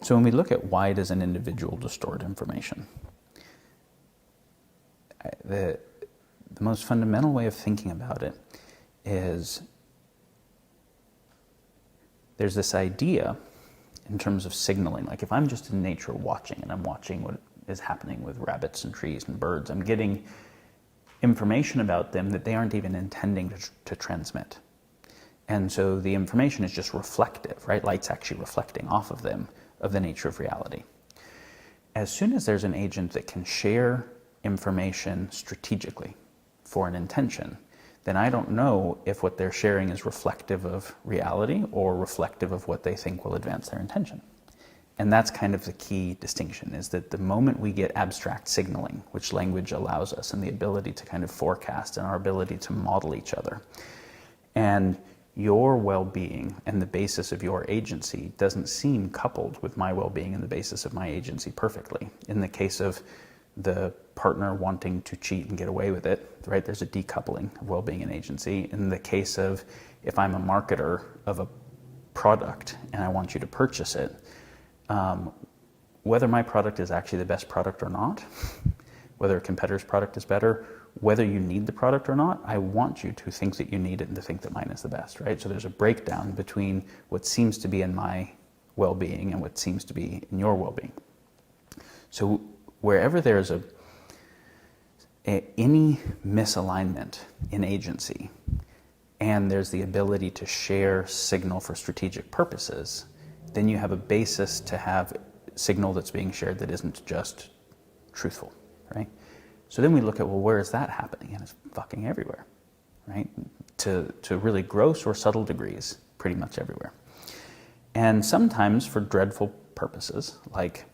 So when we look at why does an individual distort information, the most fundamental way of thinking about it is there's this idea in terms of signaling. Like if I'm just in nature watching, and I'm watching what is happening with rabbits and trees and birds, I'm getting information about them that they aren't even intending to transmit. And so the information is just reflective, right? Light's actually reflecting off of them, of the nature of reality. As soon as there's an agent that can share information strategically for an intention, then I don't know if what they're sharing is reflective of reality or reflective of what they think will advance their intention. And that's kind of the key distinction, is that the moment we get abstract signaling, which language allows us, and the ability to kind of forecast and our ability to model each other, and your well-being and the basis of your agency doesn't seem coupled with my well-being and the basis of my agency perfectly. In the case of the partner wanting to cheat and get away with it, right? There's a decoupling of well-being and agency. In the case of if I'm a marketer of a product and I want you to purchase it, whether my product is actually the best product or not, whether a competitor's product is better, whether you need the product or not, I want you to think that you need it and to think that mine is the best, right? So there's a breakdown between what seems to be in my well-being and what seems to be in your well-being. So wherever there's any misalignment in agency, and there's the ability to share signal for strategic purposes, then you have a basis to have signal that's being shared that isn't just truthful, right? So then we look at, well, where is that happening? And it's fucking everywhere, right? To really gross or subtle degrees, pretty much everywhere. And sometimes for dreadful purposes, like,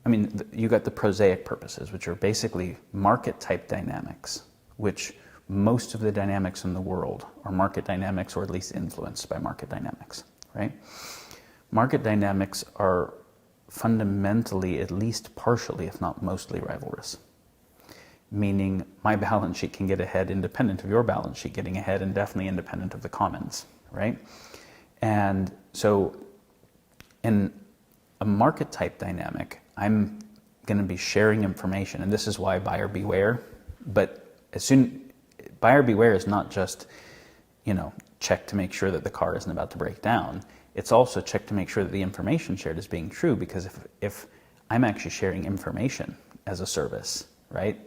I mean, you got the prosaic purposes, which are basically market type dynamics, which most of the dynamics in the world are market dynamics, or at least influenced by market dynamics, right? Market dynamics are fundamentally, at least partially, if not mostly, rivalrous. Meaning my balance sheet can get ahead independent of your balance sheet getting ahead, and definitely independent of the commons, right? And so in a market type dynamic, I'm going to be sharing information, and this is why buyer beware. But buyer beware is not just, check to make sure that the car isn't about to break down. It's also check to make sure that the information shared is being true, because if I'm actually sharing information as a service, right,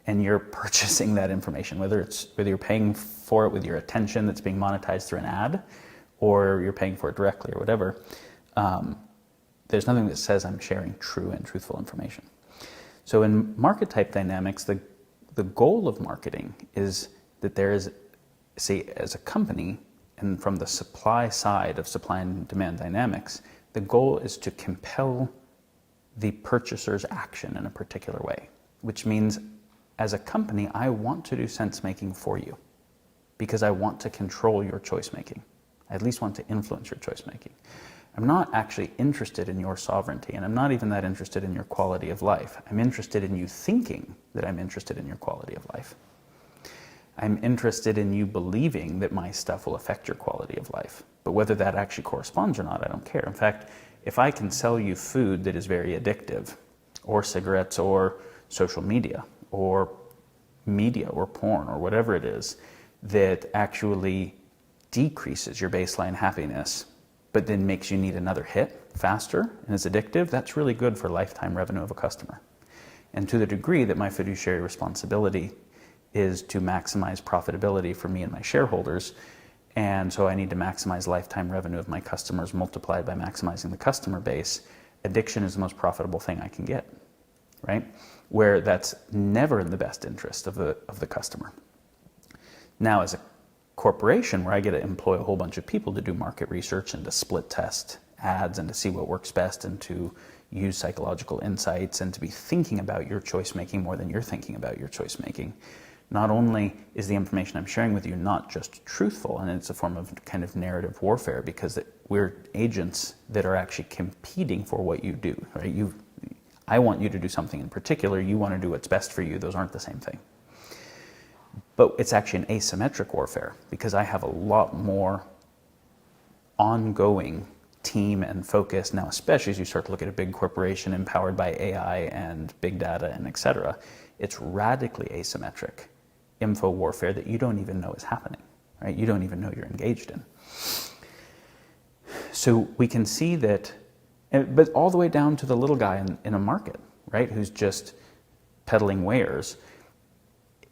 and you're purchasing that information, whether you're paying for it with your attention that's being monetized through an ad, or you're paying for it directly or whatever, there's nothing that says I'm sharing true and truthful information. So in market type dynamics, the goal of marketing is that there is, say, as a company, and from the supply side of supply and demand dynamics, the goal is to compel the purchaser's action in a particular way, which means as a company, I want to do sense making for you because I want to control your choice making. I at least want to influence your choice making. I'm not actually interested in your sovereignty, and I'm not even that interested in your quality of life. I'm interested in you thinking that I'm interested in your quality of life. I'm interested in you believing that my stuff will affect your quality of life. But whether that actually corresponds or not, I don't care. In fact, if I can sell you food that is very addictive, or cigarettes, or social media, or media, or porn, or whatever it is, that actually decreases your baseline happiness, but then makes you need another hit faster and is addictive, that's really good for lifetime revenue of a customer. And to the degree that my fiduciary responsibility is to maximize profitability for me and my shareholders, and so I need to maximize lifetime revenue of my customers multiplied by maximizing the customer base, addiction is the most profitable thing I can get, right? Where that's never in the best interest of the customer. Now, as a corporation where I get to employ a whole bunch of people to do market research and to split test ads and to see what works best and to use psychological insights and to be thinking about your choice making more than you're thinking about your choice making, not only is the information I'm sharing with you not just truthful, and it's a form of kind of narrative warfare because we're agents that are actually competing for what you do, right? I want you to do something in particular, you want to do what's best for you, those aren't the same thing. But it's actually an asymmetric warfare because I have a lot more ongoing team and focus, now especially as you start to look at a big corporation empowered by AI and big data and et cetera, it's radically asymmetric info warfare that you don't even know is happening, right? You don't even know you're engaged in. So we can see that, but all the way down to the little guy in a market, right, who's just peddling wares.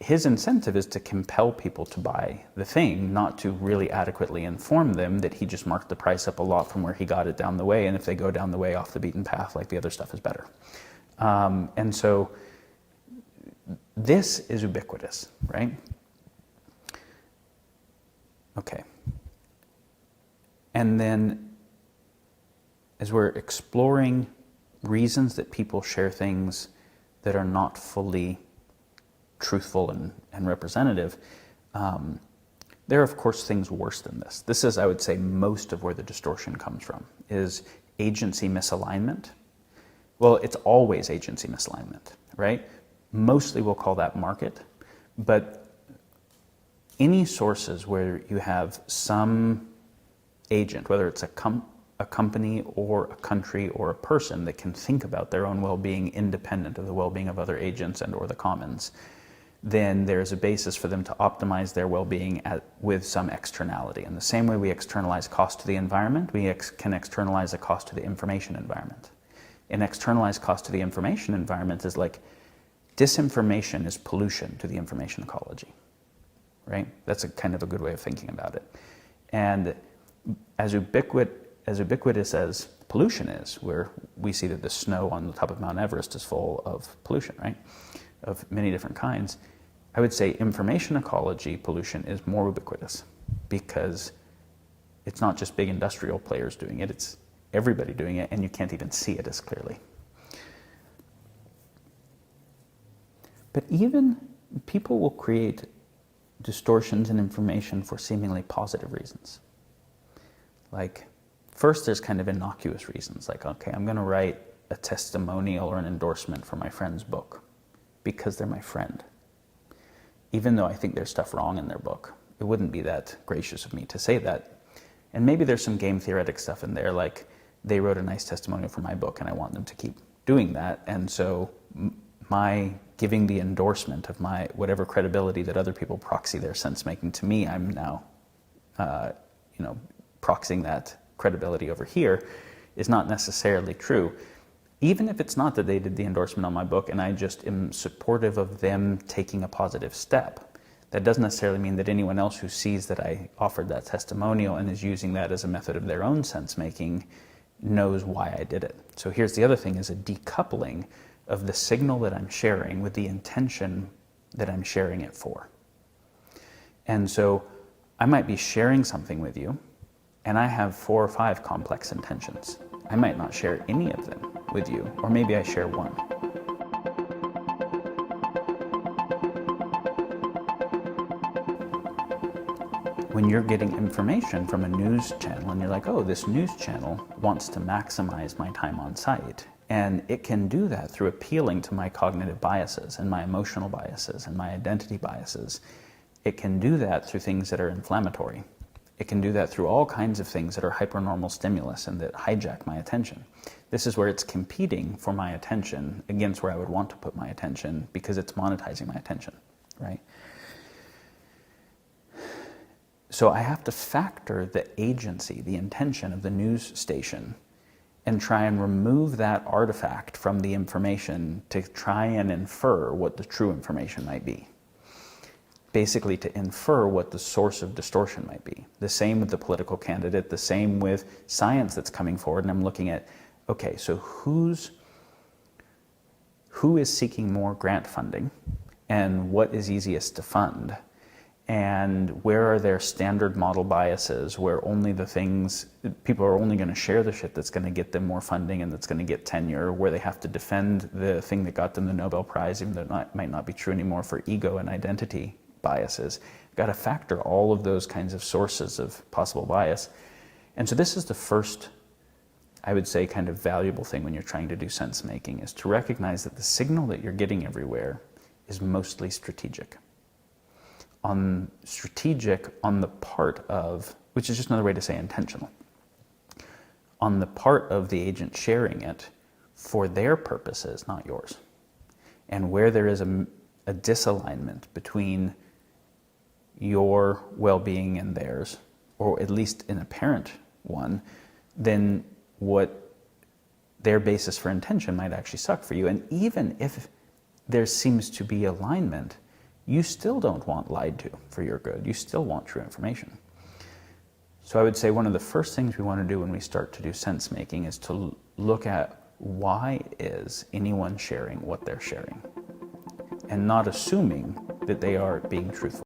His incentive is to compel people to buy the thing, not to really adequately inform them that he just marked the price up a lot from where he got it down the way, and if they go down the way off the beaten path, like the other stuff is better. And so this is ubiquitous, right? Okay. And then as we're exploring reasons that people share things that are not fully truthful and representative, there are of course things worse than this. This is, I would say, most of where the distortion comes from, is agency misalignment. Well, it's always agency misalignment, right? Mostly we'll call that market, but any sources where you have some agent, whether it's a company or a country or a person that can think about their own well-being independent of the well-being of other agents and or the commons, then there's a basis for them to optimize their well-being with some externality. In the same way we externalize cost to the environment, we can externalize a cost to the information environment. An externalized cost to the information environment is like disinformation is pollution to the information ecology, right? That's a kind of a good way of thinking about it. And as ubiquitous as pollution is, where we see that the snow on the top of Mount Everest is full of pollution, right? Of many different kinds. I would say information ecology pollution is more ubiquitous because it's not just big industrial players doing it, it's everybody doing it, and you can't even see it as clearly. But even people will create distortions in information for seemingly positive reasons. Like, first there's kind of innocuous reasons, like, okay, I'm going to write a testimonial or an endorsement for my friend's book because they're my friend. Even though I think there's stuff wrong in their book, it wouldn't be that gracious of me to say that. And maybe there's some game theoretic stuff in there, like they wrote a nice testimonial for my book and I want them to keep doing that. And so my giving the endorsement of my whatever credibility that other people proxy their sense making to me, I'm now, proxying that credibility over here, is not necessarily true. Even if it's not that they did the endorsement on my book and I just am supportive of them taking a positive step, that doesn't necessarily mean that anyone else who sees that I offered that testimonial and is using that as a method of their own sense making knows why I did it. So here's the other thing, is a decoupling of the signal that I'm sharing with the intention that I'm sharing it for. And so I might be sharing something with you and I have 4 or 5 complex intentions. I might not share any of them with you, or maybe I share one. When you're getting information from a news channel and you're like, oh, this news channel wants to maximize my time on site, and it can do that through appealing to my cognitive biases and my emotional biases and my identity biases. It can do that through things that are inflammatory. It can do that through all kinds of things that are hypernormal stimulus and that hijack my attention. This is where it's competing for my attention against where I would want to put my attention because it's monetizing my attention, right? So I have to factor the agency, the intention of the news station, and try and remove that artifact from the information to try and infer what the true information might be. Basically to infer what the source of distortion might be. The same with the political candidate, the same with science that's coming forward, and I'm looking at, okay, so who is seeking more grant funding, and what is easiest to fund, and where are their standard model biases, where only the things, people are only going to share the shit that's going to get them more funding and that's going to get tenure, where they have to defend the thing that got them the Nobel Prize, even though it might not be true anymore, for ego and identity biases. You've got to factor all of those kinds of sources of possible bias. And so this is the first, I would say, kind of valuable thing when you're trying to do sense making, is to recognize that the signal that you're getting everywhere is mostly strategic. Strategic on the part of, which is just another way to say intentional. on the part of the agent sharing it for their purposes, not yours. And where there is a disalignment between your well-being and theirs, or at least an apparent one, then what their basis for intention might actually suck for you. And even if there seems to be alignment, you still don't want lied to for your good. You still want true information. So I would say one of the first things we want to do when we start to do sense making is to look at why is anyone sharing what they're sharing, and not assuming that they are being truthful.